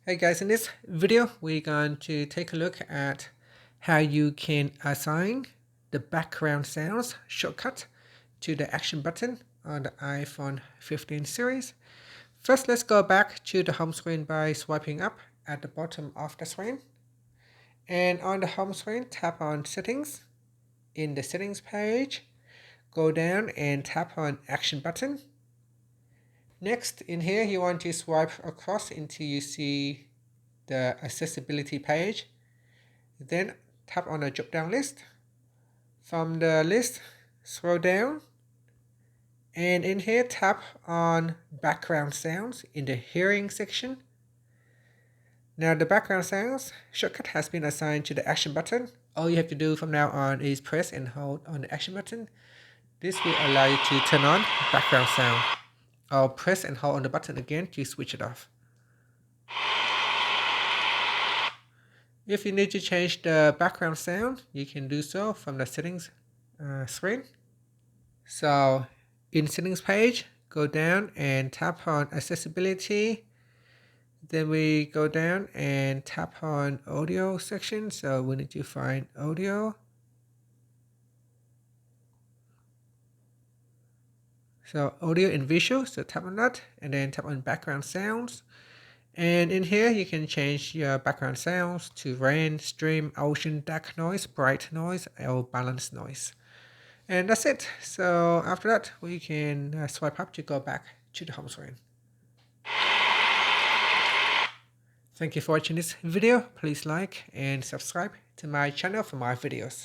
Hey guys, in this video we're going to take a look at how you can assign the background sounds shortcut to the action button on the iPhone 15 series. First, let's go back to the home screen by swiping up at the bottom of the screen. And on the home screen, tap on Settings. In the Settings page, go down and tap on Action button. Next, in here, you want to swipe across until you see the accessibility page. Then tap on the drop down list. From the list, scroll down, and in here tap on background sounds in the hearing section. Now the background sounds shortcut has been assigned to the action button. All you have to do from now on is press and hold on the action button. This will allow you to turn on background sound. Or press and hold on the button again to switch it off. If you need to change the background sound, you can do so from the settings screen. So in settings page, go down and tap on accessibility. Then we go down and tap on audio section. So we need to find audio. So audio and visual, so tap on that and then tap on background sounds. And in here, you can change your background sounds to rain, stream, ocean, dark noise, bright noise, or balanced noise. And that's it. So after that, we can swipe up to go back to the home screen. Thank you for watching this video. Please like and subscribe to my channel for more videos.